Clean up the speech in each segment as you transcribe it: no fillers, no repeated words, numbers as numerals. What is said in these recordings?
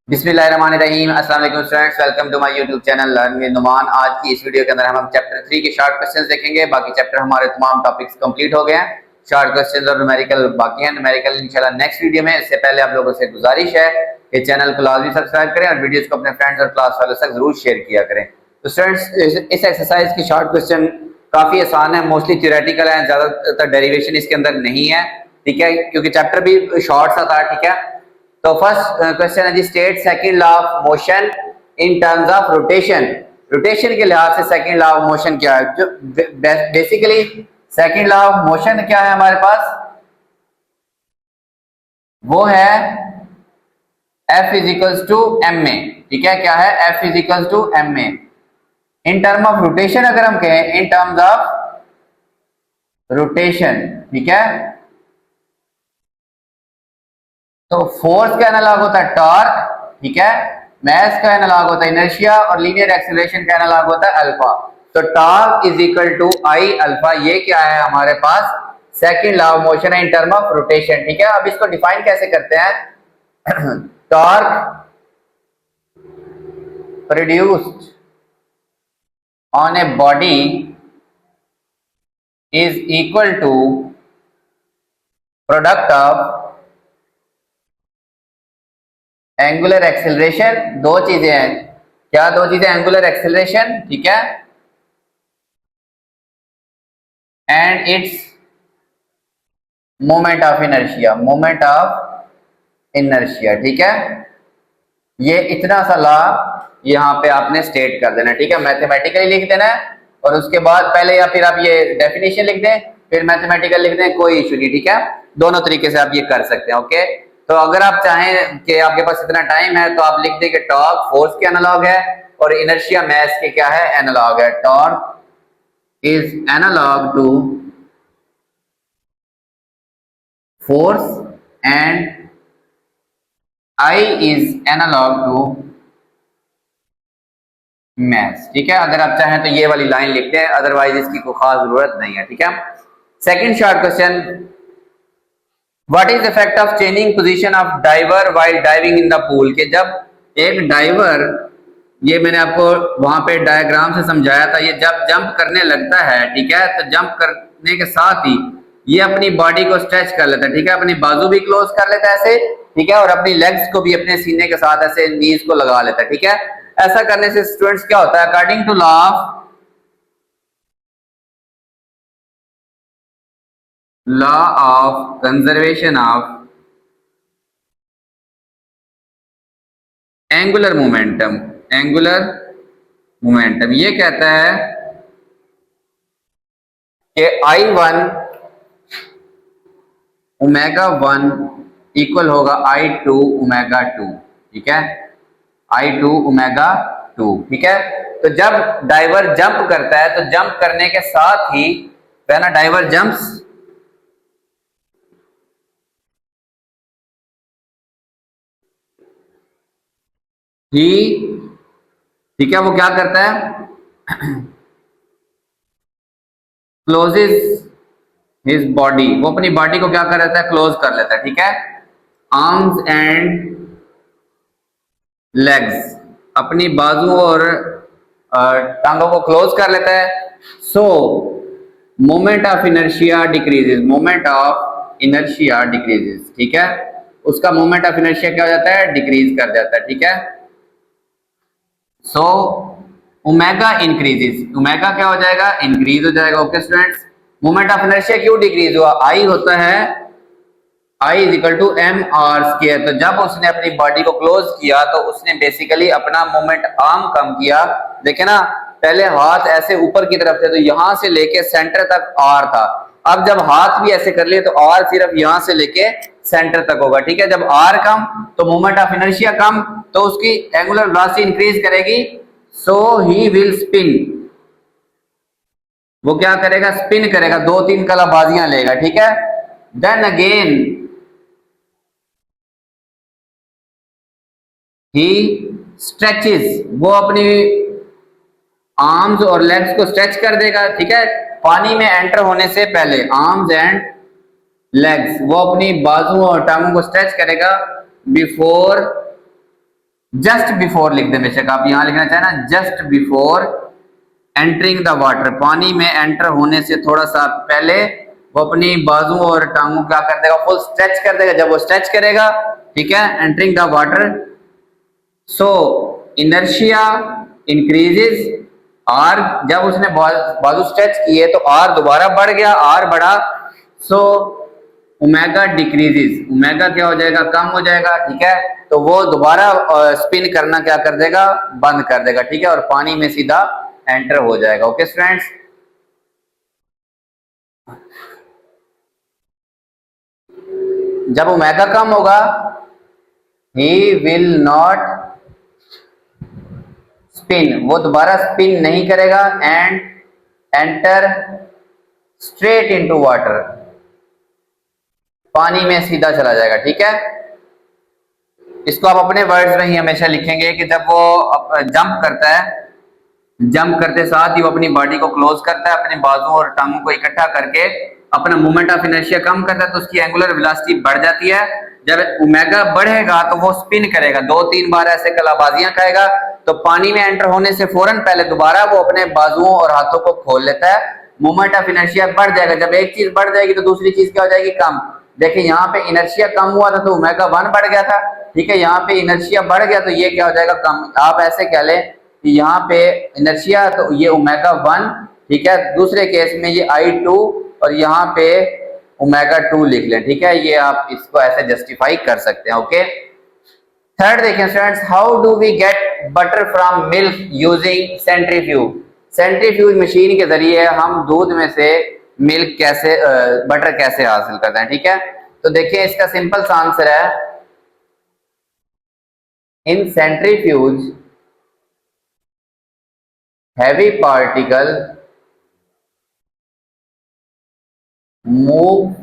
बिस्मिल्लाहिर्रहमानिर्रहीम। अस्सलाम वालेकुम students, welcome to my YouTube channel learn with Numan. आज की इस वीडियो के अंदर हम चैप्टर 3 के शॉर्ट क्वेश्चंस देखेंगे। बाकी चैप्टर हमारे तमाम टॉपिक्स कंप्लीट हो गए हैं। शॉर्ट क्वेश्चंस और न्यूमेरिकल बाकी हैं। न्यूमेरिकल इंशाल्लाह नेक्स्ट वीडियो में। इससे पहले आप लोगों से गुजारिश है कि चैनल को लाजमी सब्सक्राइब करें और वीडियोस को अपने फ्रेंड्स और क्लास वालों तक जरूर शेयर किया करें। तो स्टूडेंट्स, इस एक्सरसाइज की शॉर्ट क्वेश्चन काफी आसान है, मोस्टली थ्योरेटिकल है, ज्यादातर डेरिवेशन इसके अंदर नहीं है, ठीक है, क्योंकि चैप्टर भी शॉर्ट सा था, ठीक है। तो फर्स्ट क्वेश्चन है जी, state second law of motion in terms of rotation. Rotation के लिहाज से सेकंड लॉ ऑफ मोशन क्या है? जो basically second law of motion क्या है हमारे पास, वो है F is equals to M A, ठीक है। क्या है? F is equals to M A. In term of rotation अगर हम कहें, इन टर्म्स ऑफ रोटेशन, ठीक है, तो फोर्स का एनालॉग होता है टॉर्क, ठीक है, मास का एनालॉग होता है इनर्शिया और लीनियर एक्सीलरेशन का एनालॉग होता है अल्फा। तो torque is equal to I alpha. ये क्या है हमारे पास? सेकंड लॉ ऑफ मोशन है इन टर्म ऑफ रोटेशन, ठीक है। अब इसको डिफाइन कैसे करते हैं? Torque produced on a body is equal to product of angular acceleration. दो चीजें हैं, क्या दो चीजें? एंगुलर एक्सेलरेशन, ठीक है, and its moment of inertia, moment of inertia, ठीक है। ये इतना सा लॉ यहां पे आपने स्टेट कर देना, ठीक है, मैथमेटिकली लिख देना है और उसके बाद पहले या फिर आप ये डेफिनेशन लिख दें, फिर मैथमेटिकल लिख दें, कोई इशू नहीं, ठीक है। दोनों तरीके से आप ये कर सकते हैं, ओके। तो अगर आप चाहें कि आपके पास इतना टाइम है तो आप लिख दें कि टॉर्क फोर्स के एनालॉग है और इनर्शिया मास के क्या है? एनालॉग है। Torque is analogue to force and I is analogue to mass, ठीक है। अगर आप चाहें तो ये वाली लाइन लिखते हैं, अदरवाइज इसकी कोई खास जरूरत नहीं है, ठीक है। Second short question, what is effect of changing position of diver while diving in the pool. के जब एक डाइवर, ये मैंने आपको वहां पे डायग्राम से समझाया था, ये जब जंप करने लगता है, ठीक है, तो जंप करने के साथ ही ये अपनी बॉडी को स्ट्रेच कर लेता है, ठीक है, अपनी बाजू भी क्लोज कर लेता है ऐसे, ठीक है, और अपनी लेग्स को भी अपने सीने के साथ ऐसे नीज को लगा लेता है, ठीक है। ऐसा करने से स्टूडेंट्स क्या होता है? According to law of conservation of angular momentum, angular momentum ये कहता है कि I1 ओमेगा 1 इक्वल होगा I2 ओमेगा 2, ठीक है, I2 ओमेगा 2, ठीक है। तो जब डाइवर जंप करता है तो जंप करने के साथ ही पहला डाइवर जंप्स ही, ठीक है, वो क्या करता है? क्लोजेस हिज बॉडी, वो अपनी बॉडी को क्या कर लेता है? क्लोज कर लेता है, ठीक है। आर्म्स एंड लेग्स, अपनी बाजू और टांगों को क्लोज कर लेता है। सो moment of inertia decreases, moment of inertia decreases, ठीक है, उसका मोमेंट ऑफ इनर्शिया क्या हो जाता है? डिक्रीज कर जाता है, ठीक है। सो ओमेगा इंक्रीजेस, ओमेगा क्या हो जाएगा? इंक्रीज हो जाएगा, okay students. Moment of inertia क्यों डिक्रीज हुआ? आई होता है I is equal to M R square. तो जब उसने अपनी बॉडी को क्लोज किया तो उसने बेसिकली अपना मोमेंट आर्म कम किया। देखे ना, पहले हाथ ऐसे ऊपर की तरफ थे तो यहां से लेके सेंटर तक आर था, अब जब हाथ भी ऐसे कर लिए तो आर सिर्फ यहां से लेके सेंटर तक होगा, ठीक है। जब आर कम तो मोमेंट ऑफ इनर्शिया कम, तो उसकी एंगुलर वेलोसिटी इंक्रीज करेगी। सो ही विल स्पिन, वो क्या करेगा? स्पिन करेगा, दो तीन कलाबाजियां लेगा, ठीक है। देन अगेन ही स्ट्रेचेस, वो अपनी आर्म्स और लेग्स को स्ट्रेच कर देगा, ठीक है, पानी में एंटर होने से पहले आर्म्स एंड लेग्स, वो अपनी बाजू और टांगों को स्ट्रेच करेगा बिफोर जस्ट बिफोर लिख दें, बेशक आप यहां लिखना चाहें ना, just before entering the water, पानी में एंटर होने से थोड़ा सा पहले वो अपनी बाजू और टांगों क्या कर देगा, फुल स्ट्रेच कर देगा। जब वो स्ट्रेच करेगा, ठीक है, entering the water, so inertia increases, R, जब उसने बाजू स्ट्रेच किए तो आर दोबारा बढ़ गया, आर बढ़ा, सो ओमेगा डिक्रीजेस, ओमेगा क्या हो जाएगा, कम हो जाएगा, ठीक है। तो वो दोबारा स्पिन करना क्या कर देगा, बंद कर देगा, ठीक है, और पानी में सीधा एंटर हो जाएगा। ओके स्टूडेंट्स, जब ओमेगा कम होगा, ही विल नॉट स्पिन, वो दोबारा स्पिन नहीं करेगा, and enter straight into water, पानी में सीधा चला जाएगा, ठीक है। इसको आप अपने वर्ड्स में ही हमेशा लिखेंगे कि जब वो जंप करता है, जंप करते साथ ही वो अपनी बॉडी को क्लोज करता है, अपने बाजू और टांगों को इकट्ठा करके अपना मोमेंट ऑफ इनर्शिया कम करता है, तो उसकी एंगुलर वेलोसिटी बढ़ जाती है। जब ओमेगा बढ़ेगा तो वो स्पिन करेगा, 2-3 बार ऐसे कलाबाजियां खाएगा, तो पानी में एंटर होने से फौरन पहले दोबारा वो अपने बाजुओं और हाथों को खोल लेता है, मोमेंट ऑफ इनर्शिया बढ़ जाएगा। जब एक चीज बढ़ जाएगी तो दूसरी चीज क्या हो जाएगी, कम। देखिए यहाँ पे इनर्शिया कम हुआ था तो ओमेगा 1 बढ़ गया था, ठीक है, यहाँ पे इनर्शिया बढ़ गया तो ये क्या हो जाएगा, कम। आप ऐसे कह लें कि यहाँ पे इनर्शिया तो ये ओमेगा 1, ठीक है, दूसरे केस में ये I2 और यहाँ पे ओमेगा 2 लिख लें, ठीक है। ये आप इसको ऐसे जस्टिफाई कर सकते हैं। ओके, थर्ड देखें students, how do we get butter from milk using centrifuge. Centrifuge machine के जरिए हम दूध में से मिल्क कैसे, बटर कैसे हासिल करते हैं, ठीक है। तो देखिए इसका सिंपल सा आंसर है, in centrifuge heavy particle move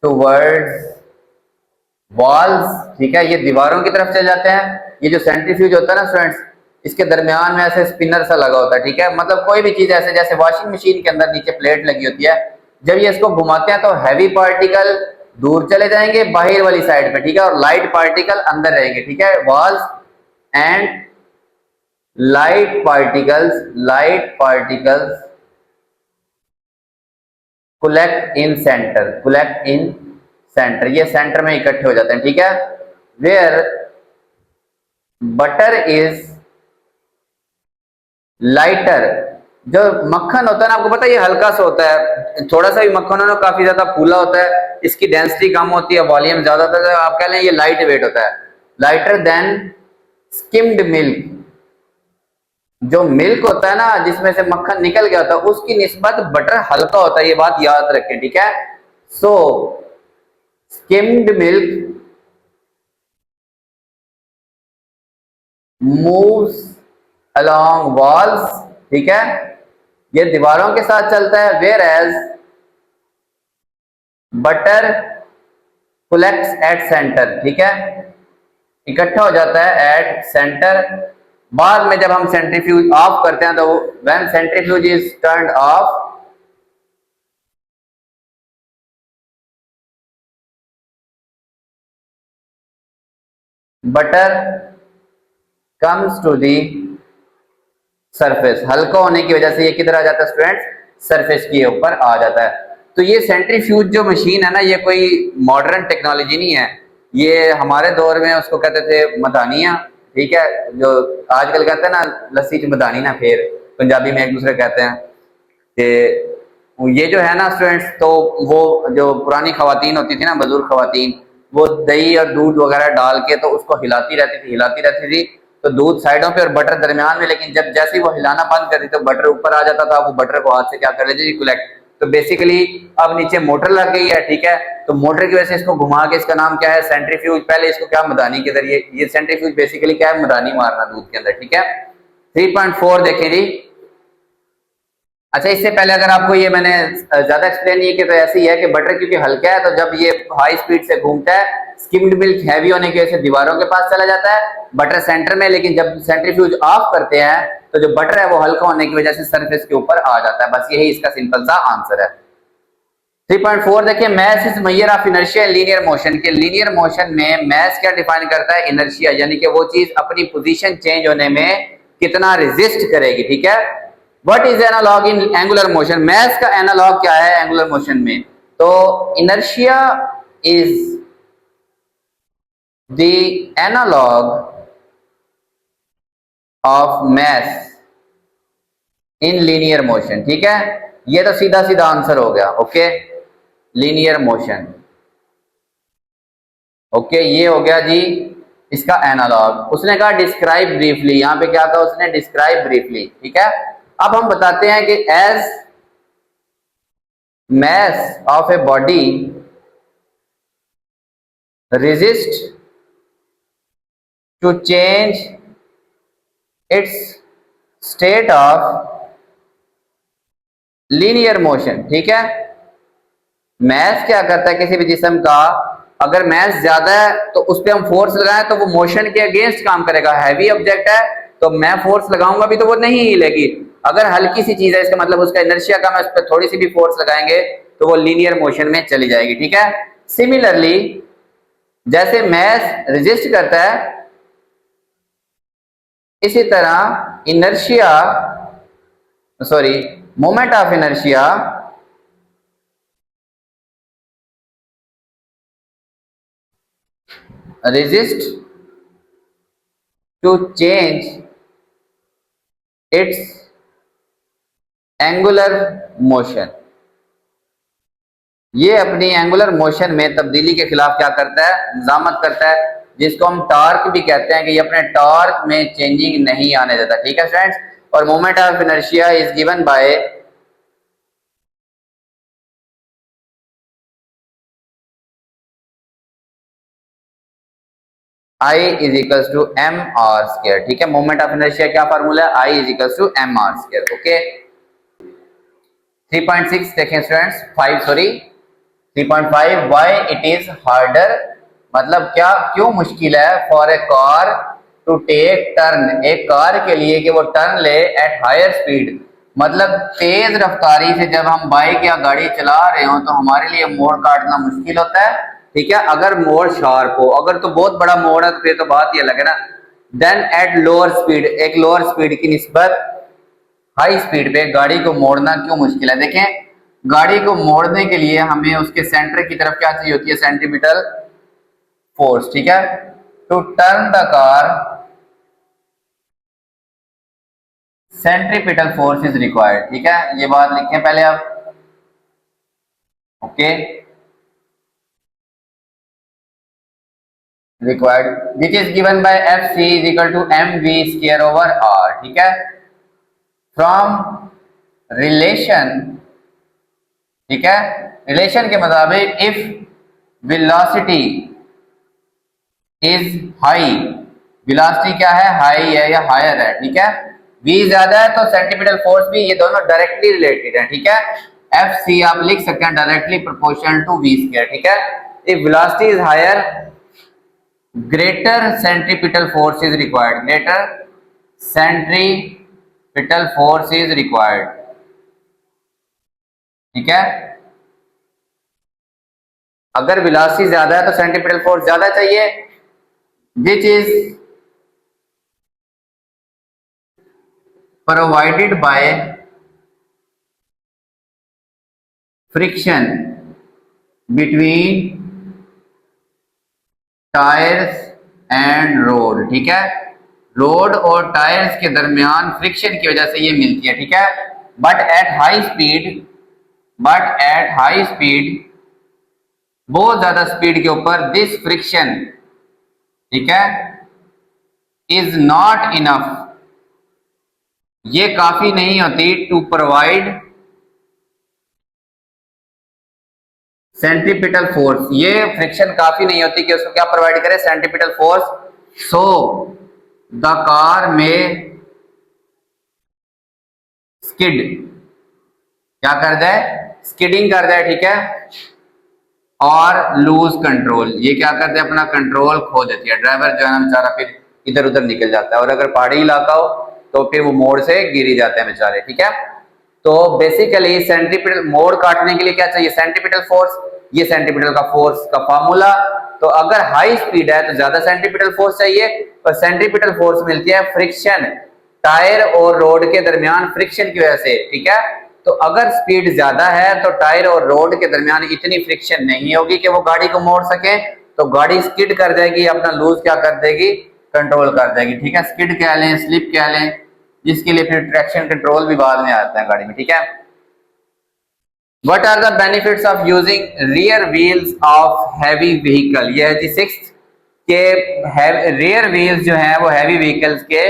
towards walls, ठीक है, ये दीवारों की तरफ चले जाते हैं। ये जो सेंट्रीफ्यूज होता है ना स्टूडेंट्स, इसके दरमियान में ऐसे स्पिनर सा लगा होता है, ठीक है, मतलब कोई भी चीज ऐसे, जैसे वॉशिंग मशीन के अंदर नीचे प्लेट लगी होती है, जब ये इसको घुमाते हैं तो हैवी पार्टिकल दूर चले जाएंगे बाहर वाली साइड पे, ठीक है, और लाइट पार्टिकल अंदर रहेंगे, ठीक है। Walls and light particles collect in centre, ये सेंटर में इकट्ठे हो जाते हैं, ठीक है। वेयर बटर इज लाइटर, जो मक्खन होता है ना, आपको पता है ये हल्का सा होता है, थोड़ा सा भी मक्खन हो ना काफी ज्यादा फूला होता है, इसकी डेंसिटी कम होती है, वॉल्यूम ज्यादा होता है, आप कह लें ये लाइट वेट होता है, लाइटर देन स्किम्ड मिल्क। जो मिल्क होता है ना जिसमें से मक्खन निकल गया होता है, उसकी निस्बत बटर हल्का होता है, ये बात याद रखें, ठीक है। So skimmed milk moves along walls, ठीक है, ये दीवारों के साथ चलता है। Where as butter collects at centre, ठीक है, इकट्ठा हो जाता है एट सेंटर। बाद में जब हम सेंट्रीफ्यूज ऑफ करते हैं तो when centrifuge is turned off, butter comes to the surface, हल्का होने की वजह से ये किधर आ जाता है स्टूडेंट्स, सरफेस के ऊपर आ जाता है। तो ये सेंट्रीफ्यूज जो मशीन है ना, ये कोई मॉडर्न टेक्नोलॉजी नहीं है, ये हमारे दौर में उसको कहते थे मदानिया, ठीक है, जो आजकल कहते हैं ना लस्सी च मदानी ना फेर, पंजाबी में एक दूसरे कहते हैं। तो ये जो है ना स्टूडेंट्स, तो वो जो पुरानी खवातीन होती थी ना, बुजुर्ग खवातीन, वो दही और दूध वगैरह डाल के तो उसको हिलाती रहती थी, तो दूध साइडों पे और बटर दरमियान में, लेकिन जब जैसे ही वो हिलाना बंद कर दी तो बटर ऊपर आ जाता था, वो बटर को हाथ से क्या कर लेते जी, कलेक्ट। तो बेसिकली अब नीचे मोटर लग गई है, ठीक है, तो मोटर की वजह से इसको घुमा के, इसका नाम क्या है, सेंट्रीफ्यूज। पहले इसको क्या, मदानी के जरिए, ये सेंट्रीफ्यूज बेसिकली क्या है, मदानी मारना दूध के अंदर, ठीक है। 3.4 देखें जी। अच्छा, इससे पहले अगर आपको ये मैंने ज्यादा एक्सप्लेन नहीं किया तो ऐसे ही है कि बटर क्योंकि हल्का है, तो जब ये हाई स्पीड से घूमता है, स्किम्ड मिल्क हैवी होने की वजह से दीवारों के पास चला जाता है, बटर सेंटर में, लेकिन जब सेंट्रीफ्यूज ऑफ करते हैं तो जो बटर है वो हल्का होने की वजह से सरफेस के ऊपर आ जाता है। बस यही इसका सिंपल सा आंसर है। 3.4 देखिए, mass is measure of inertia in linear motion के लीनियर मोशन में मैस क्या डिफाइन करता है, इनर्शिया, यानी कि वो चीज अपनी पोजीशन चेंज होने में कितना रेजिस्ट करेगी, ठीक है। What is analogue in angular motion, mass का एनालॉग क्या है एंगुलर मोशन में, तो inertia is the analogue of mass in linear motion, ठीक है। ये तो सीधा सीधा आंसर हो गया, ओके, लीनियर मोशन, ओके, ये हो गया जी इसका एनालॉग। उसने कहा डिस्क्राइब ब्रीफली, यहां पे क्या था, उसने डिस्क्राइब ब्रीफली, ठीक है। अब हम बताते हैं कि as mass of a body resist to change its state of linear motion, ठीक है। मैस क्या करता है किसी भी जिस्म का, अगर मैस ज्यादा है तो उस पर हम फोर्स लगाएं तो वो मोशन के अगेंस्ट काम करेगा। हैवी ऑब्जेक्ट है तो मैं फोर्स लगाऊंगा भी तो वो नहीं हिलेगी। अगर हल्की सी चीज है इसका मतलब उसका इनर्शिया कम है, उस पर थोड़ी सी भी फोर्स लगाएंगे तो वो लीनियर मोशन में चली जाएगी, ठीक है। सिमिलरली जैसे मैस रेजिस्ट करता है इसी तरह inertia, sorry, moment of inertia resist to change its angular motion, ये अपनी एंगुलर मोशन में तब्दीली के खिलाफ क्या करता है, निजामत करता है, जिसको हम टॉर्क भी कहते हैं कि ये अपने टॉर्क में चेंजिंग नहीं आने देता, ठीक है फ्रेंड्स। और moment of inertia is given by I is equals to M R square, ठीक है। मोमेंट ऑफ इनर्शिया क्या फार्मूला है, I is equals to M R square, okay. 3.6 देखें students, 5 sorry 3.5 why it is harder, मतलब क्या क्यों मुश्किल है for a car to take turn, एक कार के लिए कि वो टर्न ले एट हायर स्पीड, मतलब तेज रफ्तारी से जब हम बाइक या गाड़ी चला रहे हो तो हमारे लिए मोड़ काटना मुश्किल होता है, ठीक है। अगर मोड़ शार्प हो, अगर तो बहुत बड़ा मोड़ है तो फिर तो बात ही अलग है ना। देन एट लोअर स्पीड, एक लोअर स्पीड की निस्बत हाई स्पीड पे गाड़ी को मोड़ना क्यों मुश्किल है। देखें, गाड़ी को मोड़ने के लिए हमें उसके सेंटर की तरफ क्या चाहिए होती है, सेंट्रीपिटल फोर्स, ठीक है। To turn the car centripetal force is required, ठीक है। ये बात लिखें पहले आप, okay, required which is given by F C is equal to M V square over R, ठीक है। फ्रॉम रिलेशन, ठीक है, रिलेशन के मुताबिक if velocity is high, velocity क्या है, हाई है या हायर है, ठीक है। v ज्यादा है तो सेंटीपिटल फोर्स भी, ये दोनों डायरेक्टली रिलेटेड है, ठीक है। एफ सी आप लिख सकते हैं directly proportional to v square, ठीक है। If velocity is higher greater centripetal force is required, greater centripetal force is required, ठीक है। अगर वेलोसिटी ज्यादा है तो सेंट्रीपिटल फोर्स ज्यादा चाहिए, which is provided by friction between tyres and road, ठीक है। रोड और टायर्स के दरमियान फ्रिक्शन की वजह से ये मिलती है, ठीक है। But at high speed, but at high speed, बहुत ज्यादा स्पीड के ऊपर दिस फ्रिक्शन, ठीक है, इज नॉट इनफ, ये काफी नहीं होती टू प्रोवाइड सेंट्रीपिटल फोर्स, ये फ्रिक्शन काफी नहीं होती कि उसको क्या प्रोवाइड करे, centripetal force. So the car में स्किड, क्या कर दे, स्किडिंग कर दे, ठीक है, और लूज कंट्रोल, ये क्या करते हैं, अपना कंट्रोल खो देती है। ड्राइवर जो है ना बेचारा फिर इधर उधर निकल जाता है, और अगर पहाड़ी इलाका हो तो फिर वो मोड़ से गिर ही जाते हैं बेचारे, ठीक है। तो बेसिकली सेंट्रीपिटल मोड़ काटने के लिए क्या चाहिए, सेंट्रीपिटल फोर्स, ये सेंट्रीपिटल का फोर्स का फॉर्मूला। तो अगर हाई स्पीड है तो ज्यादा सेंट्रीपिटल फोर्स चाहिए, और सेंट्रीपिटल फोर्स मिलती है फ्रिक्शन, टायर और रोड के दरमियान फ्रिक्शन की वजह से, ठीक है। तो अगर स्पीड ज्यादा है तो टायर और रोड के दरमियान इतनी फ्रिक्शन नहीं होगी कि वो गाड़ी को मोड़ सके, तो गाड़ी स्किड कर जाएगी, अपना लूज क्या कर देगी, कंट्रोल कर देगी, ठीक है। स्किड कह लें, स्लिप कह लें, जिसके लिए फिर ट्रैक्शन कंट्रोल भी बाद में आता है गाड़ी में, ठीक है। What are the benefits of using rear wheels of heavy vehicle? यह है जी सिक्स्थ के rear wheels जो हैं वो heavy vehicles के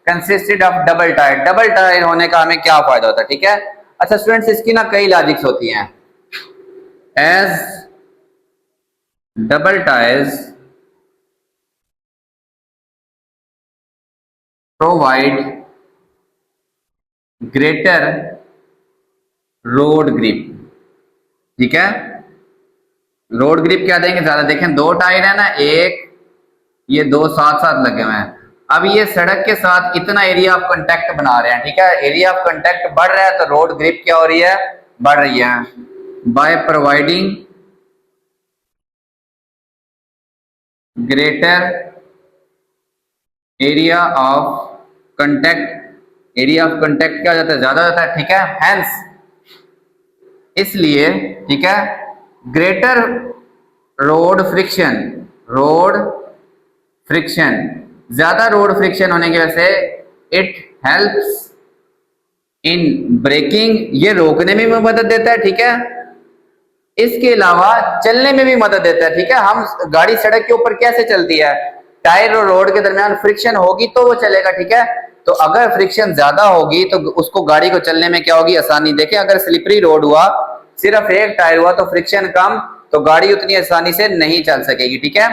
consisted of double tire। Double tyre होने का हमें क्या फायदा होता है, ठीक है। अच्छा स्टूडेंट्स, इसकी ना कई लॉजिक्स होती हैं। As double tires provide greater road grip, ठीक है। रोड ग्रिप क्या देंगे, ज्यादा। देखें दो टायर है ना, एक ये दो साथ साथ लगे हुए हैं। अब ये सड़क के साथ इतना एरिया ऑफ कांटेक्ट बना रहे हैं, ठीक है। एरिया ऑफ कांटेक्ट बढ़ रहा है तो रोड ग्रिप क्या हो रही है, बढ़ रही है। By providing greater area of contact, area of contact क्या हो जाता है, ज्यादा हो जाता है, ठीक है। हेंस, इसलिए, ठीक है, greater road friction, road friction, ज्यादा रोड फ्रिक्शन होने की वजह से इट हेल्प्स इन ब्रेकिंग, ये रोकने में भी मदद देता है, ठीक है। इसके अलावा चलने में भी मदद देता है, ठीक है। हम गाड़ी सड़क के ऊपर कैसे चलती है, टायर और रोड के दरमियान फ्रिक्शन होगी तो वो चलेगा, ठीक है। तो अगर फ्रिक्शन ज्यादा होगी तो उसको गाड़ी को चलने में क्या होगी, आसानी। देखें अगर स्लिपरी रोड हुआ, सिर्फ एक टायर हुआ तो फ्रिक्शन कम, तो गाड़ी उतनी आसानी से नहीं चल सकेगी, ठीक है।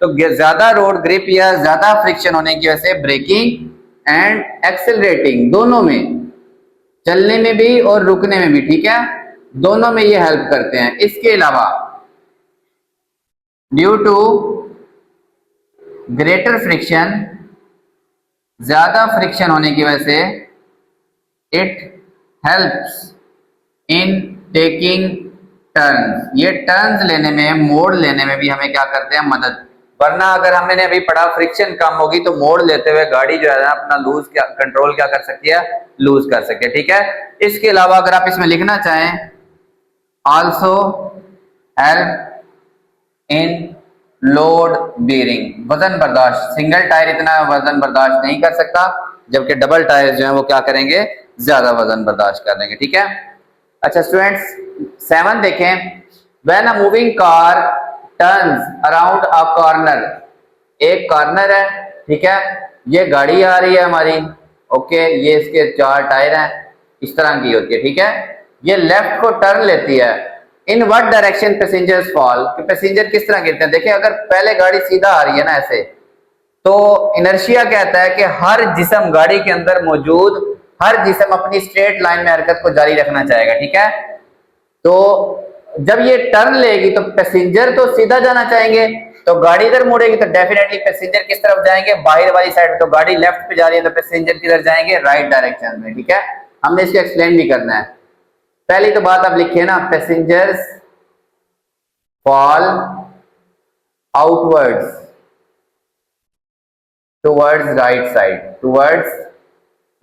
तो ज्यादा रोड ग्रिप या ज्यादा फ्रिक्शन होने की वजह से ब्रेकिंग एंड एक्सेलरेटिंग दोनों में, चलने में भी और रुकने में भी, ठीक है, दोनों में ये हेल्प करते हैं। इसके अलावा ड्यू टू ग्रेटर फ्रिक्शन, ज्यादा फ्रिक्शन होने की वजह से it helps in taking turns, ये टर्न्स लेने में, मोड़ लेने में भी हमें क्या करते हैं, मदद। वरना अगर हमने अभी पढ़ा फ्रिक्शन कम होगी तो मोड़ लेते हुए गाड़ी जो है ना अपना लूज क्या कंट्रोल क्या कर सकती है, लूज कर सकती है, ठीक है। इसके अलावा अगर आप इसमें लिखना चाहें, also help in load bearing, वजन बर्दाश्त। सिंगल टायर इतना वजन बर्दाश्त नहीं कर सकता, जबकि डबल टायर जो है वो क्या करेंगे, ज्यादा वजन बर्दाश्त कर देंगे, ठीक है। अच्छा स्टूडेंट्स, 7 देखें, when a moving car turns around a corner, एक कॉर्नर है, ठीक है, ये गाड़ी आ रही है हमारी, ओके, ये इसके 4 टायर हैं, इस तरह की होती है, ठीक है। ये लेफ्ट को टर्न लेती है, in what direction passengers fall, कि पैसेंजर किस तरह गिरते हैं। देखिए अगर पहले गाड़ी सीधा आ रही है ना ऐसे, तो इनर्शिया कहता है कि हर जिस्म गाड़ी के अंदर मौजूद हर जिस्म अपनी स्ट्रेट लाइन में हरकत को जारी रखना चाहेगा, ठीक है। तो जब ये टर्न लेगी तो पैसेंजर तो सीधा जाना चाहेंगे, तो गाड़ी इधर मुड़ेगी तो डेफिनेटली पैसेंजर किस तरफ जाएंगे, बाहर वाली साइड। तो गाड़ी लेफ्ट पे जा रही है तो पैसेंजर किधर जाएंगे, राइट डायरेक्शन में, ठीक है। हमने इसको एक्सप्लेन भी करना है। पहली तो बात आप लिखिए ना, passengers fall outwards towards right side, towards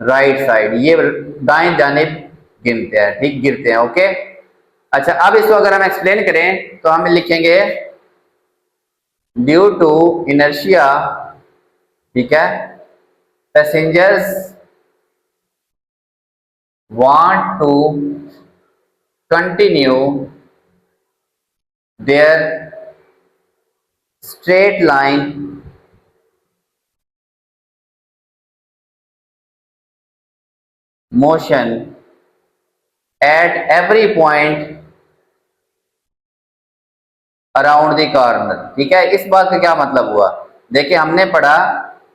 right side, ये दाएं जानिब गिरते हैं, ठीक, गिरते हैं, ओके। अच्छा अब इसको अगर हम एक्सप्लेन करें तो हम लिखेंगे ड्यू टू इनर्शिया, ठीक है, passengers want to continue their straight line motion at every point around the corner, ठीक है। इस बात का क्या मतलब हुआ, देखिए हमने पढ़ा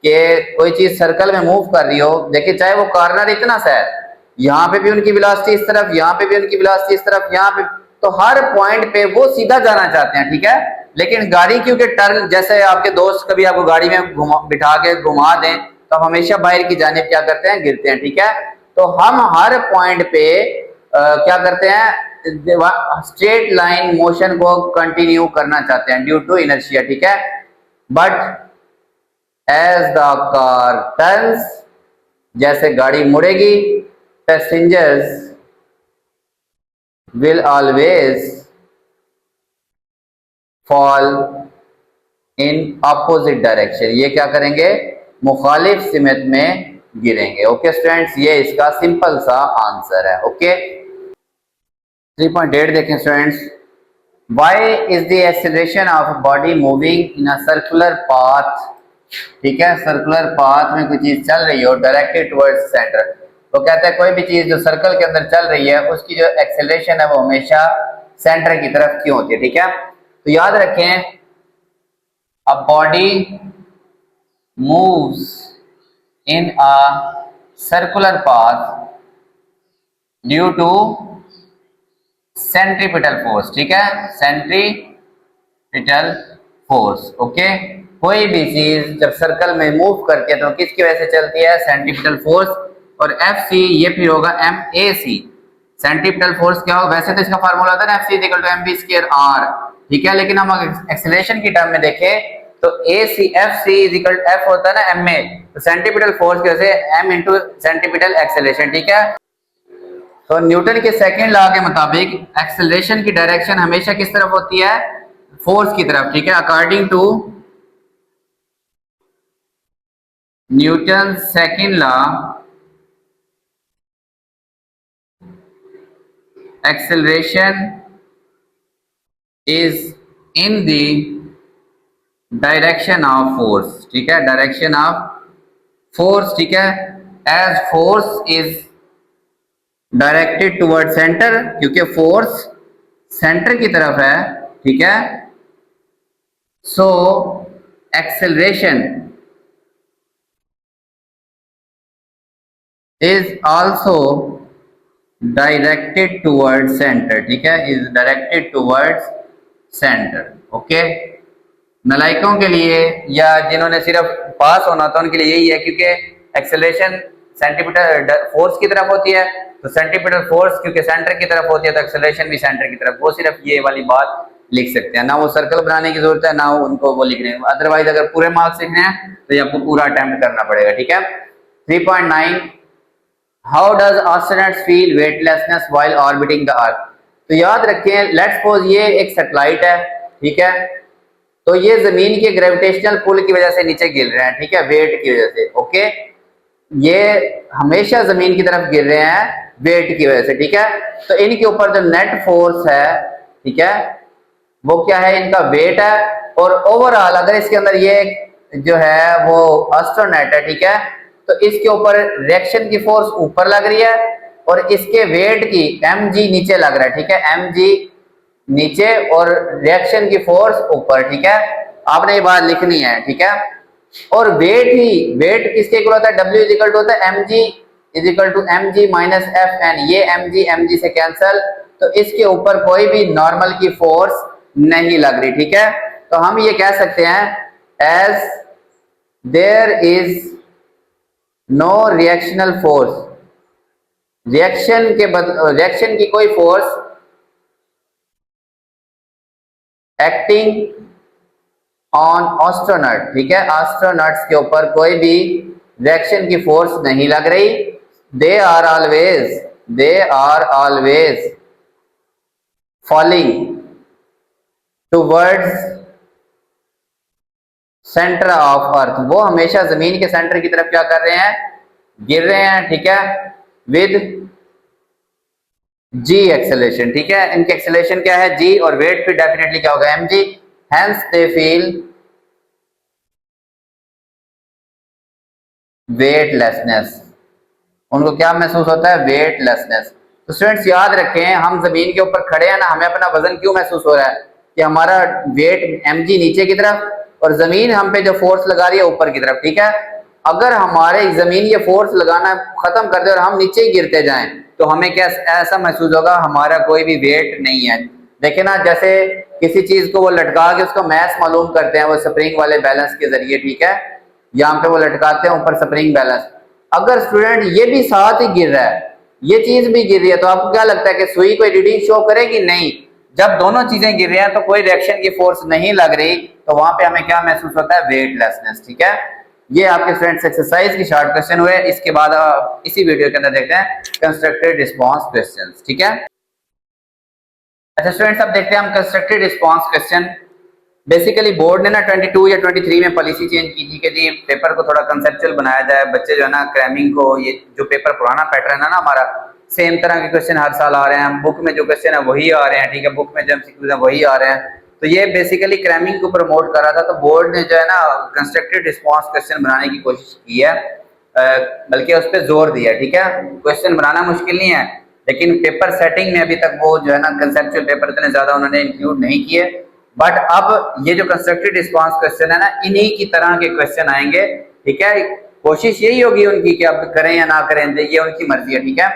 कि कोई चीज सर्कल में मूव कर रही हो, देखिए चाहे वो कॉर्नर इतना सा है, यहाँ पे भी उनकी वेलोसिटी इस तरफ, यहाँ पे भी उनकी वेलोसिटी इस तरफ, यहाँ पे, तो हर पॉइंट पे वो सीधा जाना चाहते हैं, ठीक है। लेकिन गाड़ी क्योंकि टर्न, जैसे आपके दोस्त कभी आपको गाड़ी में बिठा के घुमा दें तो आप हमेशा बाहर की जानिब क्या करते हैं, गिरते हैं, ठीक है। तो हम हर पॉइंट पे क्या करते हैं, स्ट्रेट लाइन मोशन को कंटिन्यू करना चाहते हैं ड्यू टू इनर्शिया, ठीक है। But as the car turns, जैसे गाड़ी मुड़ेगी, passengers will always fall in opposite direction, ये क्या करेंगे, मुखालिफ सिमत में गिरेंगे। ओके स्टूडेंट्स, ये इसका सिंपल सा आंसर है। ओके 3.8 देखें students, why is the acceleration of body moving in a circular path, ठीक है, सर्कुलर पाथ में कोई चीज चल रही हो डायरेक्टेड टुवर्ड्स सेंटर, तो कहते हैं कोई भी चीज जो सर्कल के अंदर चल रही है उसकी जो एक्सेलरेशन है वो हमेशा सेंटर की तरफ क्यों होती है, ठीक है। तो याद रखें, a body moves in a circular path due to centripetal force, ठीक है, centripetal force। ओके, कोई भी चीज जब सर्कल में मूव करती है तो किसकी वजह से चलती है, सेंट्रीपिटल फोर्स। और एफ सी ये फिर होगा M A C, centripetal force क्या हो, वैसे तो इसका फार्मूला होता है ना, F C equal to M V square R, ठीक है, लेकिन हम एक्सेलरेशन की टर्म में देखें तो A C F C is equal F होता है ना एम ए, तो सेंट्रीपिटल फोर्स की वजह से एम इंटू सेंट्रीपिटल एक्सेलरेशन, ठीक है। तो न्यूटन के सेकंड लॉ के मुताबिक एक्सेलरेशन की डायरेक्शन हमेशा किस तरफ होती है, फोर्स की तरफ, ठीक है। According to Newton second law, acceleration is in the direction of force, ठीक है, डायरेक्शन ऑफ फोर्स, ठीक है। As force is directed toward centre, क्योंकि फोर्स सेंटर की तरफ है, ठीक है। So acceleration is also directed toward centre, ठीक है, is directed toward centre. Okay, नलायकों के लिए या जिन्होंने सिर्फ पास होना था उनके लिए यही है, क्योंकि एक्सेलरेशन सेंटीमीटर फोर्स की तरफ होती है, तो सेंटीमीटर फोर्स क्योंकि सेंटर की तरफ होती है तो एक्सेलरेशन भी सेंटर की तरफ, वो सिर्फ ये वाली बात लिख सकते हैं, ना वो सर्कल बनाने की जरूरत है ना उनको वो लिखने। अदरवाइज अगर पूरे मार्क्स लिखने हैं तो ये आपको पूरा अटेम्प्ट करना पड़ेगा, ठीक है। 3.9, how does astronauts feel weightlessness while orbiting the earth. तो याद रखें, लेट्स सपोज ये एक सैटेलाइट है, ठीक है, तो ये जमीन के ग्रेविटेशनल पुल की वजह से नीचे गिर रहे हैं, ठीक है, वेट की वजह से। ओके, ये हमेशा जमीन की तरफ गिर रहे हैं वेट की वजह से, ठीक है। तो इनके ऊपर जो नेट फोर्स है, ठीक है, वो क्या है, इनका वेट है। और ओवरऑल अगर इसके अंदर ये जो है वो एस्ट्रोनॉट है, ठीक है, तो इसके ऊपर रिएक्शन की फोर्स ऊपर लग रही है और इसके वेट की mg नीचे लग रहा है, ठीक है, mg नीचे और रिएक्शन की फोर्स ऊपर, ठीक है। आपने ये बात लिखनी है, ठीक है। और वेट किसके इक्वल होता है, W इज इक्वल टू होता है mg is equal to mg minus fn, ये mg से कैंसल, तो इसके ऊपर कोई भी नॉर्मल की फोर्स नहीं लग रही, ठीक है। तो हम ये कह सकते हैं as there is no reactional force, reaction की कोई फोर्स एक्टिंग ऑन एस्ट्रोनॉट, ठीक है, एस्ट्रोनॉट्स के ऊपर कोई भी रिएक्शन की फोर्स नहीं लग रही। They are always falling towards centre of earth, वो हमेशा जमीन के सेंटर की तरफ क्या कर रहे हैं, गिर रहे हैं, ठीक है, विद जी एक्सेलरेशन, ठीक है। इनकी एक्सेलरेशन क्या है, जी, और वेट फिर डेफिनेटली क्या होगा, mg, hence they feel weightlessness, उनको क्या महसूस होता है, वेटलेसनेस। तो स्टूडेंट्स याद रखें, हम जमीन के ऊपर खड़े हैं ना, हमें अपना वजन क्यों महसूस हो रहा है, कि हमारा वेट mg नीचे की तरफ और जमीन हम पे जो फोर्स लगा रही है ऊपर की तरफ, ठीक है। अगर हमारे जमीन ये फोर्स लगाना खत्म कर दे और हम नीचे ही गिरते जाएं तो हमें क्या ऐसा महसूस होगा, हमारा कोई भी वेट नहीं है। देखे ना, जैसे किसी चीज को वो लटका के उसको मैस मालूम करते हैं वो स्प्रिंग वाले बैलेंस के जरिए, ठीक है, यहाँ पे वो लटकाते हैं ऊपर स्प्रिंग बैलेंस, अगर स्टूडेंट ये भी साथ ही गिर रहा है, ये चीज भी गिर रही है, तो आपको क्या लगता है कि सुई कोई रीडिंग शो करेगी? नहीं। जब दोनों चीजें गिर रही हैं तो कोई रिएक्शन की फोर्स नहीं लग रही, तो वहां पे हमें क्या महसूस होता है? वेटलेसनेस। ठीक है, ये आपके स्टूडेंट्स एक्सरसाइज की शॉर्ट क्वेश्चन हुए। इसके बाद इसी वीडियो के अंदर देखते हैं कंस्ट्रक्टेड रिस्पॉन्स क्वेश्चंस। ठीक है, अच्छा स्टूडेंट्स, अब देखते हैं हम constructed response question. Basically board ने ना 22 या 23 में पॉलिसी चेंज की थी कि जी पेपर को थोड़ा कंसेप्चुअल बनाया जाए, बच्चे जो है ना क्रैमिंग को, ये जो पेपर पुराना पैटर्न है ना हमारा, सेम तरह के क्वेश्चन हर साल आ रहे हैं, बुक में जो क्वेश्चन है वही आ रहे हैं, ठीक है, बुक में जो एमसीक्यूज है वही आ रहे हैं, तो ये बेसिकली क्रैमिंग को प्रमोट कर रहा था। तो बोर्ड ने जो है ना कंस्ट्रक्टेड रिस्पॉन्स क्वेश्चन बनाने की कोशिश की है, बल्कि उस पर जोर दिया। ठीक है, क्वेश्चन बनाना मुश्किल नहीं है, लेकिन पेपर सेटिंग में अभी तक वो जो है ना कंसेप्चुअल पेपर इतने ज्यादा उन्होंने इंक्लूड नहीं किए। बट अब ये जो कंस्ट्रक्टेड रिस्पॉन्स क्वेश्चन है ना, इन्हीं की तरह के क्वेश्चन आएंगे। ठीक है, कोशिश यही होगी उनकी कि अब करें या ना करें, ये उनकी मर्जी है। ठीक है,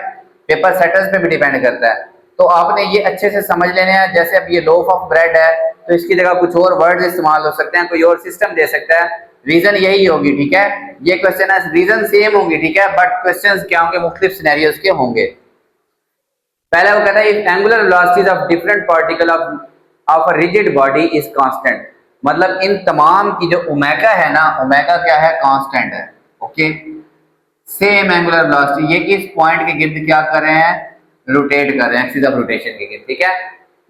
पेपर सेटर्स पे भी डिपेंड करता है। तो आपने ये अच्छे से समझ लेने हैं। जैसे अब ये लोफ ऑफ ब्रेड है, तो इसकी जगह कुछ और वर्ड्स इस्तेमाल हो सकते हैं, कोई और सिस्टम दे सकता है, रीजन यही होगी। ठीक है, ये क्वेश्चन है, रीजन सेम होंगी। ठीक है, बट क्वेश्चन क्या होंगे? मुख्तलिफ सिनेरियोज के होंगे। पहला वो कहता है if angular velocities of different particle of a rigid body is constant, मतलब इन तमाम की जो ओमेगा है ना, ओमेगा क्या है? कांस्टेंट है। ओके, सेम एंगुलर वेलोसिटी, ये किस पॉइंट के गिर्द क्या कर रहे हैं? रोटेट कर रहे हैं, एक्सिस ऑफ रोटेशन के गिर्द। ठीक है,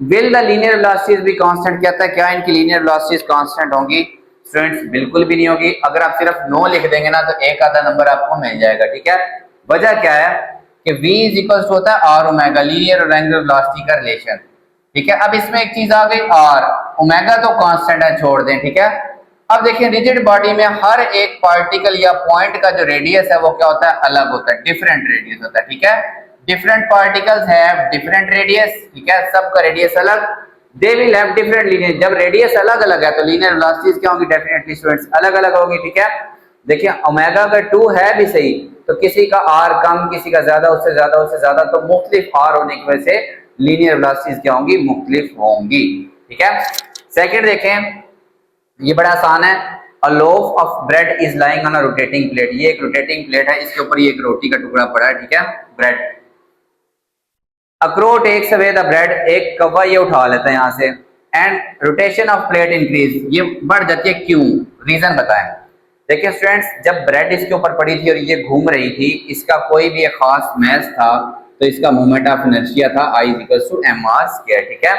will the linear velocities be constant, कहता है क्या इनकी लीनियर वेलोसिटीज कांस्टेंट होंगी? स्टूडेंट्स बिल्कुल भी नहीं होगी। अगर आप सिर्फ नो लिख देंगे ना, तो एक आधा नंबर आपको मिल जाएगा। ठीक है, वजह क्या है कि v इज इक्वल टू होता है आर ओमेगा, लीनियर और एंगुलर वेलोसिटी का रिलेशन। ठीक है, अब इसमें एक चीज आ गई आर, ओमेगा तो कांस्टेंट है, छोड़ दें। ठीक है, अब देखिए रिजिड बॉडी में हर एक पार्टिकल या पॉइंट का जो रेडियस है वो क्या होता है? अलग होता है, डिफरेंट रेडियस होता है। ठीक है, different particles have different radius. ठीक है, सबका रेडियस अलग, they will have different linear. जब रेडियस अलग अलग है तो लीनियर वेलोसिटीज क्या होंगी? डेफिनेटली स्टूडेंट्स अलग अलग होगी। ठीक है, देखिए ओमेगा अगर 2 है भी सही, तो किसी का आर कम, किसी का ज्यादा, उससे ज्यादा, उससे ज्यादा, तो मुख्तलिफ आर होने की वजह से लीनियर वेलोसिटीज क्या होंगी? मुख्तलिफ होंगी। ठीक है, सेकंड देखें, ये बड़ा आसान है। A loaf of bread is lying on a rotating plate, ये एक रोटेटिंग प्लेट है, इसके ऊपर ये एक रोटी का टुकड़ा पड़ा है। ठीक है, bread, a crow takes away the bread, एक कौवा ये उठा लेता है यहाँ से, and rotation of plate increase, ये बढ़ जाती है, क्यों? रीजन बताएं। देखिए स्टूडेंट्स, जब ब्रेड इसके ऊपर पड़ी थी और ये घूम रही थी, इसका कोई भी एक खास मैस था, तो इसका मोमेंट ऑफ इनर्शिया था I equal to mr square. ठीक है,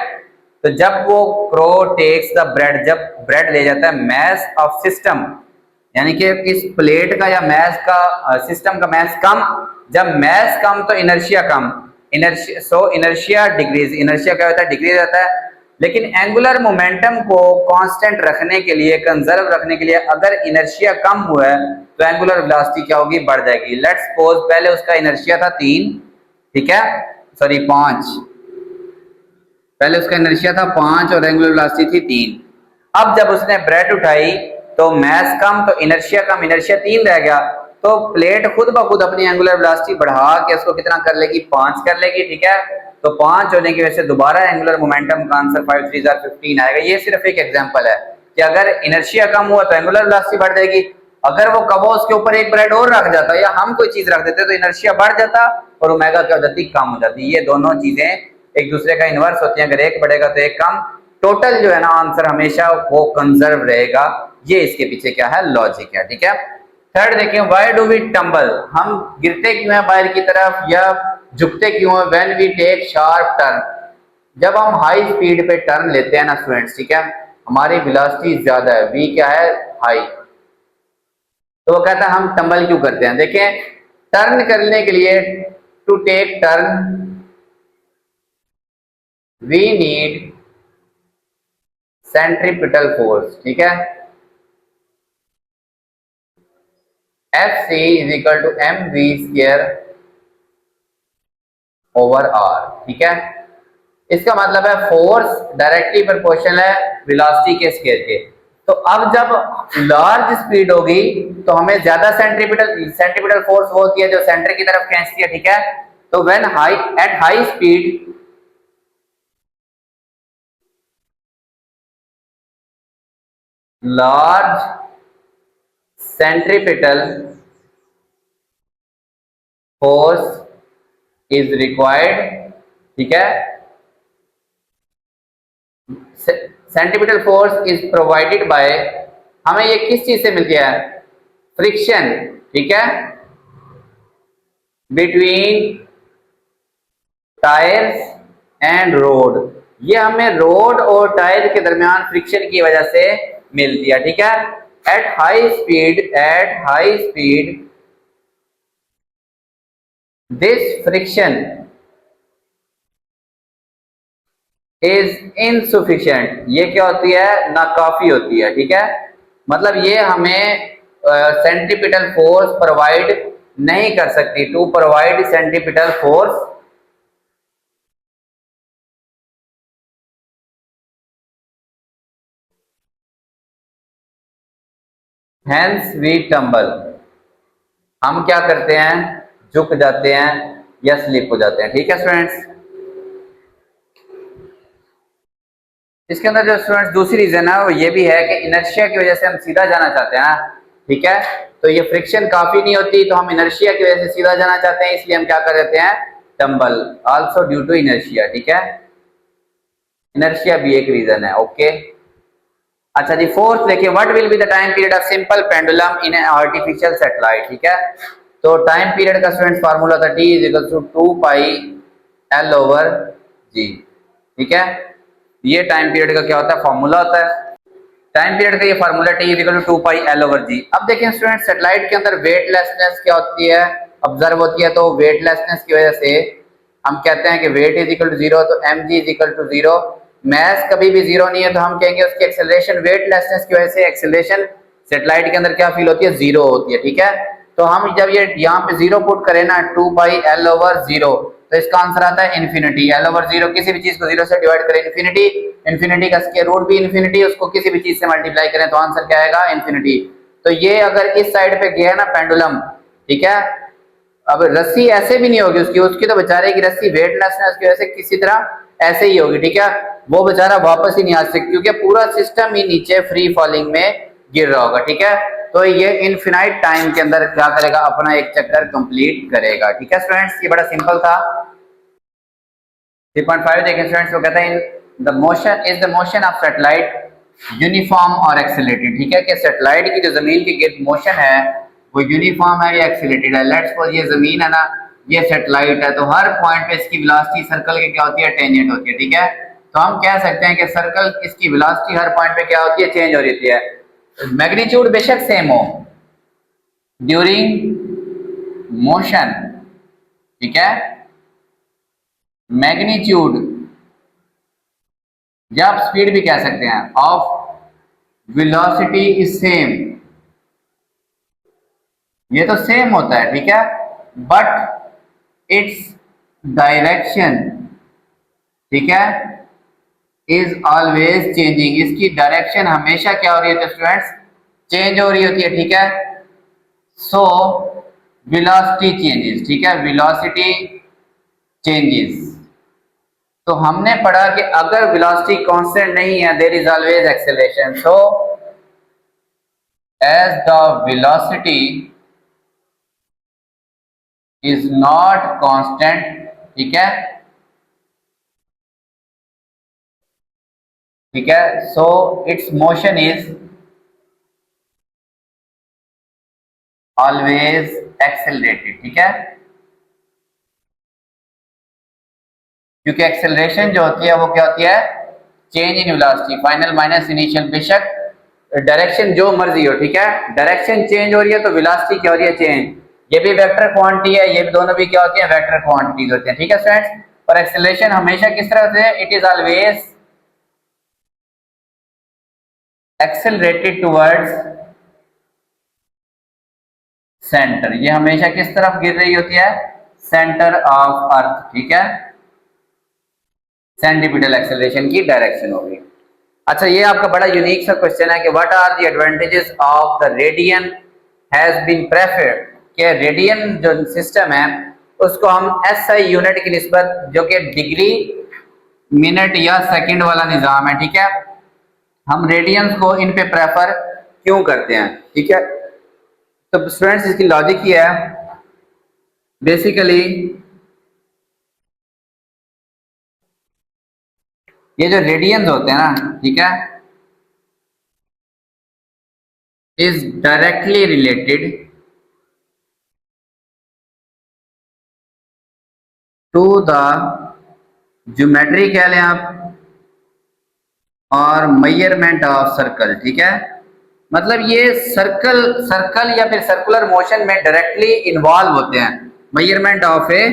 तो जब वो क्रो टेक्स द ब्रेड, जब ब्रेड ले जाता है मैस ऑफ सिस्टम, यानी कि इस प्लेट का या मैस का, सिस्टम का मैस कम, जब मैस कम तो इनर्शिया कम, इनर्शिया, सो इनर्शिया डिक्रीज, इनर्शिया क्या होता है? डिक्रीज होता है। लेकिन एंगुलर मोमेंटम को कांस्टेंट रखने के लिए, कंजर्व रखने के लिए, अगर इनर्शिया कम हुआ है तो एंगुलर वेलोसिटी क्या होगी? बढ़ जाएगी। लेट्स सपोज पहले उसका इनर्शिया था 3, ठीक है, सॉरी 5, पहले उसका इनर्शिया था 5 और एंगुलर वेलोसिटी थी 3। अब जब उसने ब्रेड उठाई तो मैस कम तो इनर्शिया कम, इनर्शिया 3 रह गया, तो प्लेट खुद ब खुद अपनी एंगुलर वेलोसिटी बढ़ा के उसको कितना कर लेगी? 5 कर लेगी। ठीक है, तो 5 होने की वजह से दोबारा एंगुलर मोमेंटम का आंसर 5 3 15 आएगा। ये सिर्फ एक एग्जांपल है कि अगर इनर्शिया कम हुआ तो एंगुलर वेलोसिटी बढ़ जाएगी। अगर वो कबो उसके ऊपर एक ब्रेड और रख जाता या हम कोई चीज रख देते तो इनर्शिया बढ़ जाता और ओमेगा क्या हो जाती? कम हो जाती। ये दोनों चीजें एक दूसरे का इनवर्स होती हैं, अगर एक बढ़ेगा तो एक कम, टोटल जो है ना आंसर हमेशा वो कंजर्व रहेगा। ये इसके पीछे क्या है? लॉजिक है। ठीक है, थर्ड देखें, व्हाई डू वी टम्बल, हम गिरते क्यों हैं बाहर की तरफ या झुकते क्यों हैं? When we take sharp turn, जब हम हाई स्पीड पे टर्न लेते हैं ना स्टूडेंट्स, ठीक है, हमारी वेलोसिटी ज्यादा है, वी क्या है? हाई, तो वो कहता है हम टम्बल क्यों करते हैं? देखें, टर्न करने के लिए, to take turn we need centripetal force. ठीक है, F C is equal to M V square over R. ठीक है, इसका मतलब है फोर्स डायरेक्टली प्रोपोर्शनल है वेलोसिटी के स्क्वायर के। तो अब जब लार्ज स्पीड होगी तो हमें ज्यादा सेंट्रीपिटल फोर्स वो होती है जो सेंटर की तरफ खींचती है। ठीक है, तो when high at high speed large centripetal force is required, ठीक है, centripetal force is provided bye, हमें ये किस चीज से मिलती है, फ्रिक्शन, ठीक है, बिटवीन टायर्स एंड रोड, ये हमें रोड और टायर के दरमियान फ्रिक्शन की वजह से मिलती है, ठीक है। At high speed this friction is insufficient, ये क्या होती है, नाकाफी होती है, ठीक है, मतलब ये हमें सेंट्रीपिटल फोर्स प्रोवाइड नहीं कर सकती। To provide centripetal force hence we tumble, हम क्या करते हैं, झुक जाते हैं या स्लिप हो जाते हैं, ठीक है स्टूडेंट्स। इसके अंदर जो स्टूडेंट्स दूसरी रीजन है वो ये भी है कि इनर्शिया की वजह से हम सीधा जाना चाहते हैं ना, ठीक है, तो ये फ्रिक्शन काफी नहीं होती तो हम इनर्शिया की वजह से सीधा जाना चाहते हैं, इसलिए हम क्या कर देते हैं, tumble, also due to inertia, ठीक है, इनर्शिया भी एक रीजन है, ओके। अच्छा जी, फोर्थ देखिए, what will be the time period of simple pendulum in an artificial satellite, ठीक है, तो टाइम पीरियड का स्टूडेंट्स फार्मूला था T is equal to 2 pi L over G, ठीक है, ये टाइम पीरियड का क्या होता है, फार्मूला होता है, टाइम पीरियड का ये formula T is equal to 2 pi L over G। अब देखें स्टूडेंट, सैटेलाइट के अंदर वेटलेसनेस क्या होती है, ऑब्जर्व होती है, तो वेटलेसनेस की वजह से हम कहते हैं कि वेट इज इक्वल टू 0, तो mg is equal to 0, mass कभी भी 0 नहीं है तो हम कहेंगे उसकी एक्सेलरेशन वेटलेसनेस की वजह से एक्सेलरेशन सैटेलाइट के अंदर क्या फील होती है, 0 होती है, ठीक है, तो हम जब ये यहाँ पे 0 पुट करें ना, 2 पाई L ओवर 0, तो इसका आंसर आता है इन्फिनिटी, L ओवर 0, किसी भी चीज को 0 से डिवाइड करें इन्फिनिटी, इन्फिनिटी का स्क्वायर रूट भी इन्फिनिटी, उसको किसी भी चीज से मल्टीप्लाई करें तो आंसर क्या आएगा, इन्फिनिटी। तो ये अगर इस साइड पे गया ना पेंडुलम, ठीक है, अब रस्सी ऐसे भी नहीं होगी उसकी, उसकी तो बेचारे की रस्सी वेटलेसनेस की वजह से किसी तरह ऐसे ही होगी, ठीक है, वो बेचारा वापस ही नहीं आ सकता क्योंकि पूरा सिस्टम ही नीचे फ्री फॉलिंग में गिर रहा होगा, ठीक है, तो ये इनफिनाइट टाइम के अंदर क्या करेगा, अपना एक चक्कर कंप्लीट करेगा, ठीक है स्टूडेंट्स, ये बड़ा सिंपल था। 3.5 देखें स्टूडेंट्स, वो कहता है the motion is the motion of satellite uniform और एक्सेलरेटेड, ठीक है, कि सैटेलाइट की जो जमीन के गिर्द मोशन है वो यूनिफॉर्म है या एक्सेलरेटेड है। लेट्स सपोज ये जमीन है ना, ये सैटेलाइट है, तो हर पॉइंट पे इसकी वेलोसिटी सर्कल के क्या होती है, टेंजेंट होती है, ठीक है, तो हम कह सकते हैं कि सर्कल इसकी वेलोसिटी हर पॉइंट पे क्या होती है, चेंज हो रही होती है, मैग्नीट्यूड बेशक सेम हो ड्यूरिंग मोशन, ठीक है, मैग्नीट्यूड या आप स्पीड भी कह सकते हैं ऑफ वेलोसिटी इज सेम, ये तो सेम होता है, ठीक है, बट इट्स डायरेक्शन, ठीक है, इज ऑलवेज चेंजिंग, इसकी डायरेक्शन हमेशा क्या हो रही है स्टूडेंट्स, चेंज हो रही होती है, ठीक है, सो वेलोसिटी चेंजेस, ठीक है, वेलोसिटी चेंजेस, तो हमने पढ़ा कि अगर वेलोसिटी कांस्टेंट नहीं है there is always acceleration, so as the velocity is not constant, ठीक है, ठीक है, so its motion is always accelerated, ठीक है, क्योंकि एक्सेलरेशन जो होती है वो क्या होती है, change in velocity, final minus initial, बेशक डायरेक्शन जो मर्जी हो, ठीक है, डायरेक्शन चेंज हो रही है तो वेलोसिटी क्या हो रही है, चेंज, ये भी वेक्टर क्वांटिटी है, ये भी दोनों भी क्या होती है, वेक्टर क्वांटिटीज होते हैं, ठीक है स्टूडेंट्स, और एक्सेलरेशन हमेशा किस तरह से, it is always accelerated towards centre, ये हमेशा किस तरफ गिर रही होती है, सेंटर ऑफ अर्थ, ठीक है, सेंट्रीपिटल एक्सेलरेशन की डायरेक्शन होगी। अच्छा, ये आपका बड़ा यूनिक सा क्वेश्चन है कि what are the advantages of the radian has been preferred, कि रेडियन जो सिस्टम है उसको हम एसआई यूनिट की निस्बत, जो कि डिग्री मिनट या सेकंड वाला निजाम है, ठीक है, हम रेडियंस को इन पे प्रेफर क्यों करते हैं, ठीक है, तो स्टूडेंट्स इसकी लॉजिक ये है बेसिकली ये जो रेडियंस होते हैं ना, ठीक है, is directly related to the geometry कह लें आप और मेजरमेंट ऑफ सर्कल, ठीक है। मतलब ये सर्कल सर्कल या फिर सर्कुलर मोशन में डायरेक्टली इन्वॉल्व होते हैं, मेजरमेंट ऑफ ए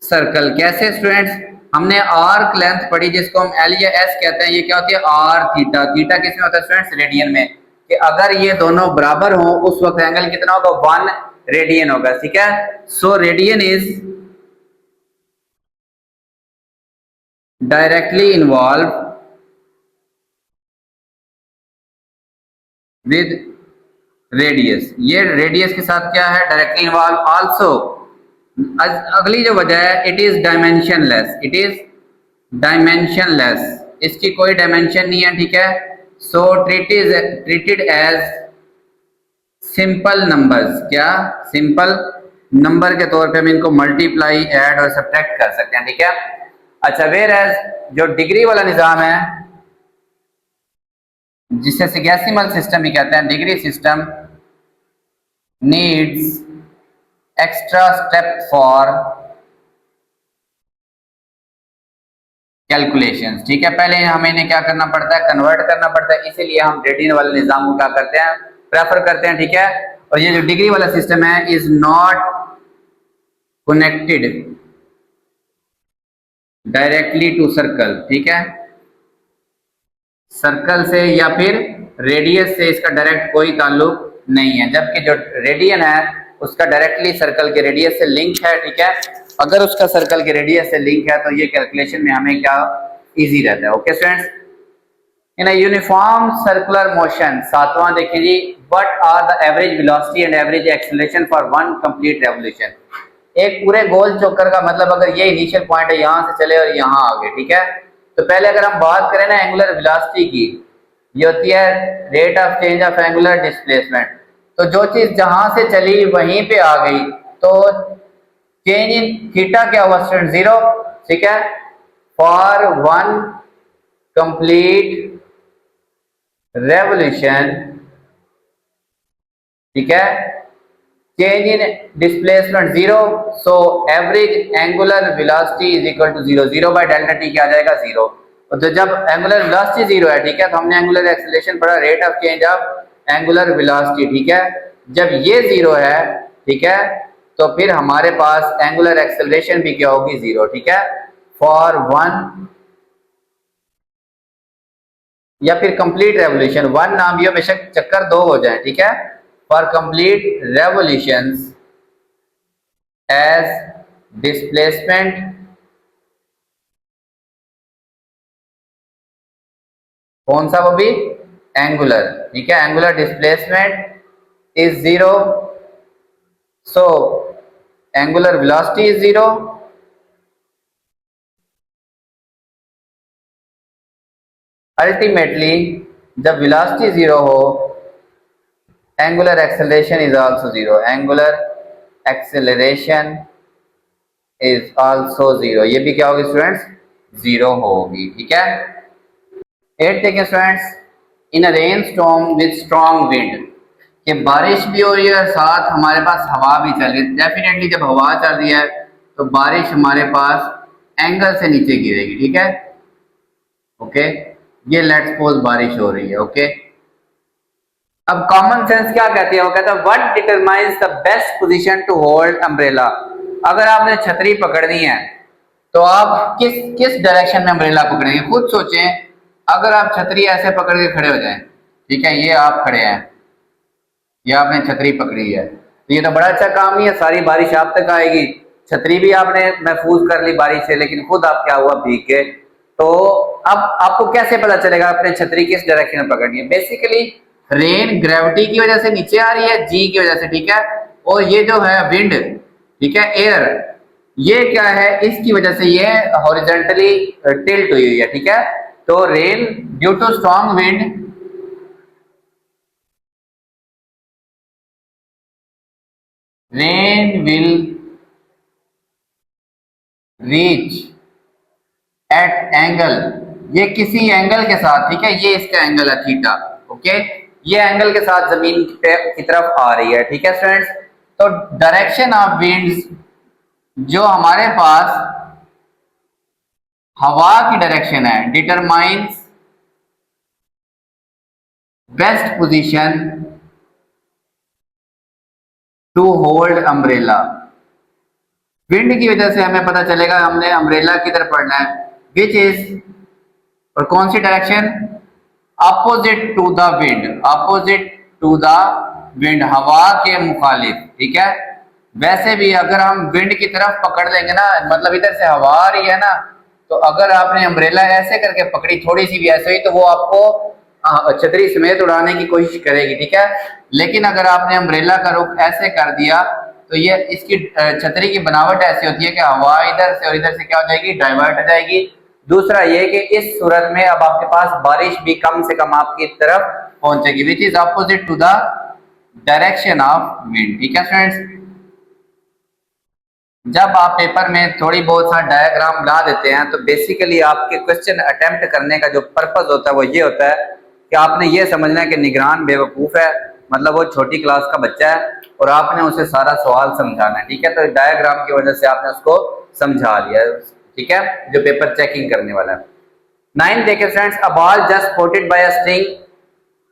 सर्कल। कैसे स्टूडेंट्स, हमने आर्क लेंथ पढ़ी जिसको हम एल या एस कहते हैं, ये क्या होती है आर थीटा। थीटा किसमें होता है स्टूडेंट्स, रेडियन में। कि अगर ये दोनों बराबर हो उस वक्त एंगल कितना होगा, 1 रेडियन होगा, ठीक है। So radian is directly involve with radius. ये रेडियस के साथ क्या है, डायरेक्टली इन्वॉल्व। आल्सो अगली जो वजह है, it is dimensionless, it is dimensionless, इसकी कोई डायमेंशन नहीं है, ठीक है। सो ट्रीटेड एज सिंपल नंबर्स। क्या, सिंपल नंबर के तौर पे हम इनको मल्टीप्लाई, ऐड और सब्ट्रैक्ट कर सकते हैं, ठीक है। अच्छा, वेयर एज जो डिग्री वाला निजाम है जिसे सिगेसिमल सिस्टम ही कहते हैं, degree system needs extra step for calculations, ठीक है। पहले हमें इन्हें क्या करना पड़ता है, कन्वर्ट करना पड़ता है, इसीलिए हम रेडियन वाले निजाम को क्या करते हैं, प्रेफर करते हैं, ठीक है। और ये जो डिग्री वाला सिस्टम है is not connected directly to circle, ठीक है। सर्कल से या फिर रेडियस से इसका डायरेक्ट कोई ताल्लुक नहीं है, जबकि जो रेडियन है उसका डायरेक्टली सर्कल के रेडियस से लिंक है, ठीक है। अगर उसका सर्कल के रेडियस से लिंक है तो ये कैलकुलेशन में हमें क्या इजी रहता है। Okay students, in a uniform circular motion, सातवां देखिए जी, what are the average velocity and average acceleration for one complete revolution. एक पूरे गोल चक्कर का मतलब, अगर ये इनिशियल पॉइंट है यहां से चले और यहां आ गए, ठीक है। तो पहले अगर हम बात करें ना एंगुलर वेलोसिटी की, ये होती है rate of change of angular displacement. तो जो चीज जहां से चली वहीं पे आ गई, तो चेंज इन थीटा क्या हुआ स्टूडेंट, 0, ठीक है। फॉर वन कंप्लीट रेवोल्यूशन, ठीक है, change in displacement 0, so average angular velocity is equal to 0, 0 by delta T क्या आ जाएगा, 0। तो जब एंगुलर वेलोसिटी 0 है, ठीक है, तो हमने एंगुलर एक्सेलरेशन पढ़ा, rate of change of angular velocity, ठीक है। जब ये 0 है, ठीक है, तो फिर हमारे पास एंगुलर एक्सेलरेशन भी क्या होगी, 0, ठीक है। फॉर वन या फिर कंप्लीट रेवोल्यूशन, वन ना भी हो, बेशक चक्कर 2 हो जाए, ठीक है। For complete revolutions as displacement कौन सा, वो भी एंगुलर, ठीक है, angular displacement is 0, so angular velocity is 0, ultimately जब वेलोसिटी 0 हो, angular acceleration is also 0, angular acceleration is also 0, ये भी क्या होगी स्टूडेंट्स, 0 होगी, ठीक है। 8 देखिए students, in a rain storm with strong wind, कि बारिश भी हो रही है और साथ हमारे पास हवा भी चल रही है। डेफिनेटली जब हवा चल रही है तो बारिश हमारे पास एंगल से नीचे गिरेगी, ठीक है। ओके, ये लेट्स सपोज बारिश हो रही है, ओके। अब कॉमन सेंस क्या कहती है, वो कहता है what determines the best position to hold umbrella. अगर आपने छतरी पकड़नी है तो आप किस किस डायरेक्शन में अम्ब्रेला पकड़ेंगे, खुद सोचें। अगर आप छतरी ऐसे पकड़ के खड़े हो जाएं, ठीक है, ये आप खड़े हैं, ये आपने छतरी पकड़ी है, तो ये तो बड़ा अच्छा काम नहीं है, सारी बारिश आप तक आएगी। छतरी भी आपने महफूज कर ली बारिश से, लेकिन खुद आप क्या हुआ, भीग के। तो अब आपको कैसे पता चलेगा आपने छतरी किस डायरेक्शन में पकड़नी है। बेसिकली रेन ग्रेविटी की वजह से नीचे आ रही है, जी की वजह से, ठीक है। और ये जो है विंड, ठीक है, एयर, ये क्या है, इसकी वजह से ये हॉरिजॉन्टली टिल्ट हुई है, ठीक है। तो rain due to strong wind, rain will reach at angle, ये किसी एंगल के साथ, ठीक है, ये इसका एंगल है थीटा, ओके, ये एंगल के साथ जमीन की तरफ आ रही है, ठीक है स्टूडेंट्स। तो डायरेक्शन ऑफ विंड्स, जो हमारे पास हवा की डायरेक्शन है, determines best position to hold umbrella. Wind की वजह से हमें पता चलेगा हमने अम्ब्रेला की तरफ पढ़ना है, विच इज, और कौन सी direction, opposite to the wind, opposite to the wind, हवा के मुखालिफ, ठीक है। वैसे भी अगर हम विंड की तरफ पकड़ लेंगे ना, मतलब इधर से हवा आ रही है ना, तो अगर आपने अम्ब्रेला ऐसे करके पकड़ी, थोड़ी सी भी ऐसे हुई, तो वो आपको छतरी समेत उड़ाने की कोशिश करेगी, ठीक है। लेकिन अगर आपने अम्ब्रेला का रुख ऐसे कर दिया, तो ये इसकी छतरी की बनावट ऐसी होती है कि हवा इधर से और इधर से क्या हो जाएगी, डाइवर्ट हो जाएगी। दूसरा ये कि इस सूरत में अब आपके पास बारिश भी कम से कम आपकी तरफ पहुंचेगी, which is opposite to the direction of wind, ठीक है फ्रेंड्स। जब आप पेपर में थोड़ी बहुत सा डायग्राम बना देते हैं, तो बेसिकली आपके क्वेश्चन अटेम्प्ट करने का जो पर्पज होता है वो ये होता है कि आपने ये समझना है कि निगरान बेवकूफ़ है, मतलब वो छोटी क्लास का बच्चा है और आपने उसे सारा सवाल समझाना है, ठीक है। तो डायग्राम की वजह से आपने उसको समझा लिया, ठीक है, जो पेपर चेकिंग करने वाला है। 9 देखिए friends, a ball just supported by a string,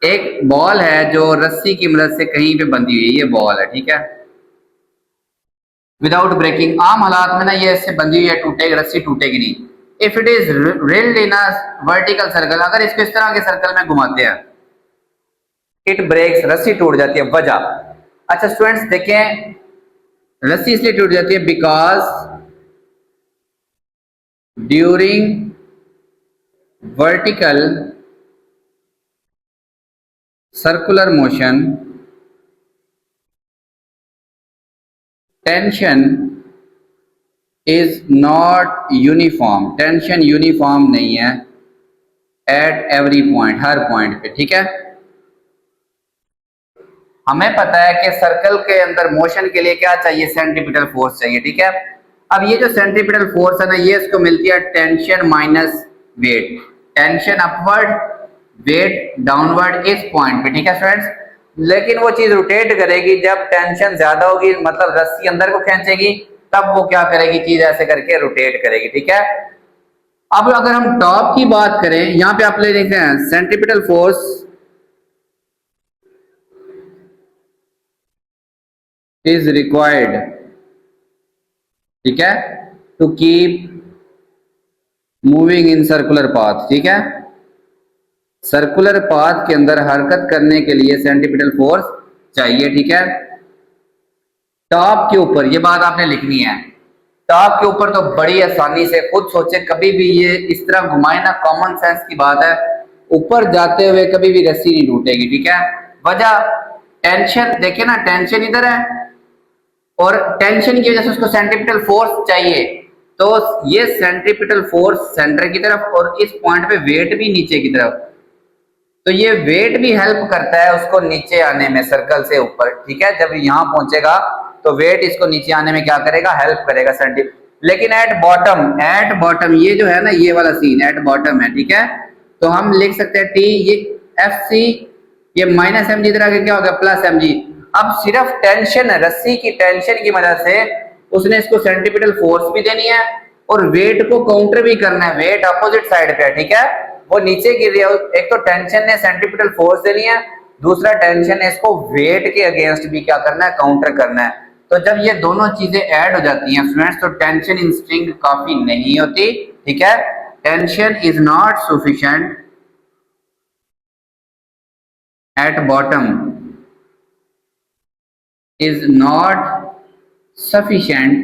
एक बॉल है जो रस्सी की मदद से कहीं पे बंधी हुई है, ये बॉल है, ठीक है, विदाउट ब्रेकिंग। आम हालात में ना ये इससे बंधी हुई है, टूटेगी, रस्सी टूटेगी नहीं। If it is whirled in a vertical circle, अगर इसको इस तरह के सर्कल में घुमाते हैं, इट ब्रेक्स, रस्सी टूट जाती है। वजह, अच्छा स्टूडेंट्स देखें, रस्सी इसलिए टूट जाती है because during vertical circular motion tension is not uniform, tension uniform नहीं है एट एवरी पॉइंट, हर पॉइंट पे, ठीक है। हमें पता है कि सर्कल के अंदर मोशन के लिए क्या चाहिए, सेंट्रीपिटल फोर्स चाहिए, ठीक है। अब ये जो सेंट्रीपिटल फोर्स है ना, ये इसको मिलती है tension minus weight, tension upward, weight downward इस पॉइंट पे, ठीक है फ्रेंड्स। लेकिन वो चीज रोटेट करेगी जब टेंशन ज्यादा होगी, मतलब रस्सी अंदर को खींचेगी, तब वो क्या करेगी, चीज ऐसे करके रोटेट करेगी, ठीक है। अब अगर हम टॉप की बात करें, यहां पे आप ले देखते हैं सेंट्रीपिटल फोर्स इज रिक्वायर्ड, ठीक है, to keep moving in circular path, ठीक है। सर्कुलर पाथ के अंदर हरकत करने के लिए सेंट्रीपिटल फोर्स चाहिए, ठीक है। टॉप के ऊपर ये बात आपने लिखनी है, टॉप के ऊपर तो बड़ी आसानी से, खुद सोचे, कभी भी ये इस तरह घुमाए ना, कॉमन सेंस की बात है, ऊपर जाते हुए कभी भी रस्सी नहीं टूटेगी, ठीक है। वजह, टेंशन, देखिए ना, टेंशन इधर है और टेंशन की वजह से उसको सेंट्रीपिटल फोर्स चाहिए, तो ये सेंट्रीपिटल फोर्स सेंटर की तरफ और इस पॉइंट पे वेट भी नीचे की तरफ, तो ये वेट भी हेल्प करता है उसको नीचे आने में सर्कल से ऊपर, ठीक है। जब यहाँ पहुंचेगा तो वेट इसको नीचे आने में क्या करेगा, हेल्प करेगा सेंट्री। लेकिन एट बॉटम ये जो है ना, ये वाला सीन एट बॉटम है, ठीक है। तो हम लिख सकते हैं टी, ये एफ सी, ये माइनस एम जी, इधर आगे क्या होगा, प्लस एम जी। अब सिर्फ टेंशन, रस्सी की टेंशन की मदद से उसने इसको सेंट्रीपिटल फोर्स भी देनी है और वेट को काउंटर भी करना है, वेट अपोजिट साइड पे है, ठीक है, वो नीचे गिर रही है। एक तो टेंशन ने सेंट्रीपिटल फोर्स देनी है, दूसरा टेंशन ने इसको वेट के अगेंस्ट भी क्या करना है, काउंटर करना है। तो जब ये दोनों चीजें ऐड हो जाती हैं फ्रेंड्स, तो टेंशन इन स्ट्रिंग काफी नहीं होती, ठीक है। Tension is not sufficient at bottom, is not sufficient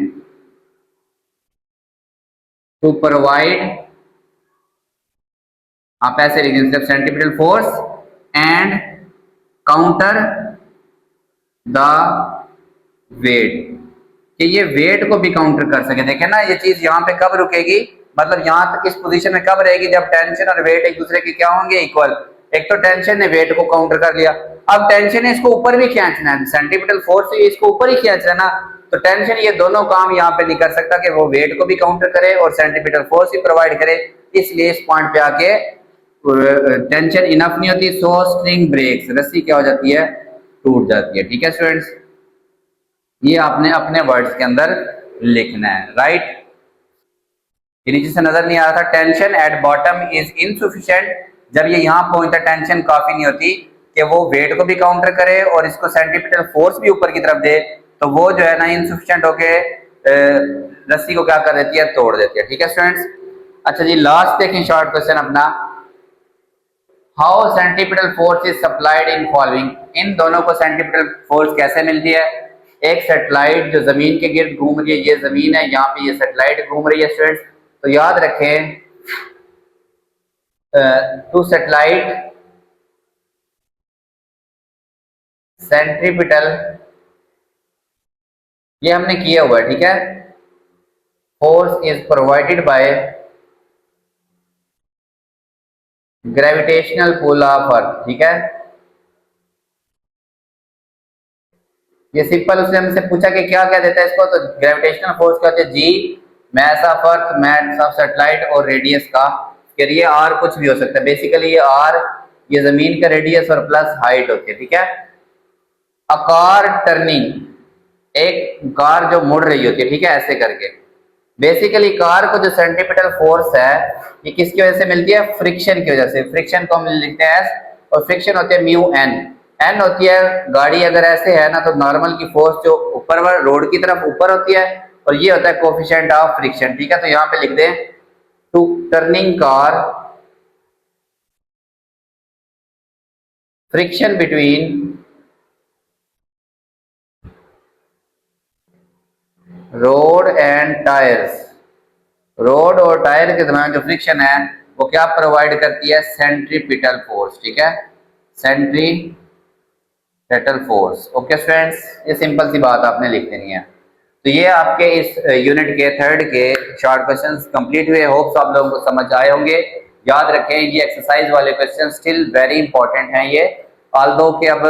to provide, आप ऐसे लिख दें, centripetal force and counter the weight, कि ये वेट को भी काउंटर कर सके। देखें ना, ये चीज यहाँ पे कब रुकेगी, मतलब यहाँ तक इस पोजीशन में कब रहेगी, जब टेंशन और वेट एक दूसरे के क्या होंगे, इक्वल। एक तो टेंशन ने वेट को काउंटर कर लिया, अब टेंशन ने इसको ऊपर भी खींचना है, सेंट्रीपिटल फोर्स से इसको ऊपर ही खींच रहा है ना, तो टेंशन ये दोनों काम यहाँ पे नहीं कर सकता कि वो वेट को भी काउंटर करे और सेंट्रीपिटल फोर्स भी प्रोवाइड करे, इसलिए इस पॉइंट पे आके टेंशन इनफ नहीं होती, सो स्ट्रिंग ब्रेक्स, रस्सी क्या हो जाती है, टूट जाती है। ठीक है स्टूडेंट्स, ये आपने अपने वर्ड्स के अंदर लिखना है, राइट। ये नीचे से नजर नहीं आ रहा था, टेंशन एट बॉटम इज इनसुफिशिएंट, जब ये यहाँ पहुंचता टेंशन काफी नहीं होती कि वो वेट को भी काउंटर करे और इसको सेंट्रीपिटल फोर्स भी ऊपर की तरफ दे, तो वो जो है ना इनसुफिशिएंट होके रस्सी को क्या कर देती है, तोड़ देती है। ठीक है स्टूडेंट्स, अच्छा जी लास्ट देखें शॉर्ट क्वेश्चन अपना, how centripetal force is supplied in following, इन दोनों को सेंट्रीपिटल फोर्स कैसे मिलती है। एक सैटेलाइट जो जमीन के गिर्द घूम रही है, ये जमीन है, यहाँ पे ये सैटेलाइट घूम रही है स्टूडेंट्स, तो याद रखें टू सैटेलाइट सेंट्रीपिटल, ये हमने किया हुआ है, ठीक है, force is provided by gravitational pull of earth. ठीक है, ये सिंपल, उसने हमसे पूछा कि क्या क्या देता है इसको, तो ग्रेविटेशनल फोर्स क्या होता है, जी mass of earth, mass of satellite और रेडियस का, फिर ये आर कुछ भी हो सकता है, बेसिकली ये आर ये जमीन का रेडियस और प्लस हाइट होती है। ठीक है, अ कार टर्निंग, एक कार जो मुड़ रही होती है, ठीक है, ऐसे करके, बेसिकली कार को जो सेंट्रीपिटल फोर्स है ये किसकी वजह से मिलती है, फ्रिक्शन की वजह से, फ्रिक्शन को हम लिखते हैं एस, और फ्रिक्शन होती है म्यू एन, एन होती है, गाड़ी अगर ऐसे है ना तो नॉर्मल की फोर्स जो ऊपर रोड की तरफ ऊपर होती है, और ये होता है कोफिशिएंट ऑफ फ्रिक्शन। ठीक है, तो यहाँ पे लिख दें to turning car friction between road and tyres, road और टायर के दरमियान जो फ्रिक्शन है वो क्या प्रोवाइड करती है, सेंट्रीपिटल फोर्स। ठीक है, सेंट्रीपिटल फोर्स। ओके स्टूडेंट्स, ये सिंपल सी बात आपने लिख देनी है। तो ये आपके इस यूनिट के थर्ड के शॉर्ट क्वेश्चंस कंप्लीट हुए, होप्स आप लोगों को समझ आए होंगे। याद रखें ये एक्सरसाइज वाले क्वेश्चन स्टिल वेरी इंपॉर्टेंट हैं, ये ऑल्दो के अब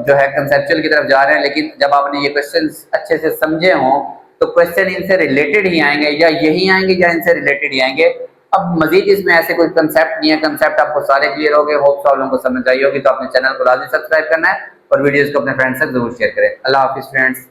जो है कंसेप्चुअल की तरफ जा रहे हैं, लेकिन जब आपने ये क्वेश्चन अच्छे से समझे हों तो क्वेश्चन इनसे रिलेटेड ही आएंगे, या यही आएंगे या इनसे रिलेटेड ही आएंगे। अब मजीद इसमें ऐसे कोई कंसेप्ट नहीं है, कंसेप्ट आपको सारे क्लियर हो गए, होप्स आप लोगों को समझ आई होगी। तो अपने चैनल को लाजमी सब्सक्राइब करना है और वीडियोस को अपने फ्रेंड्स से जरूर शेयर करें। अल्लाह हाफिज फ्रेंड्स।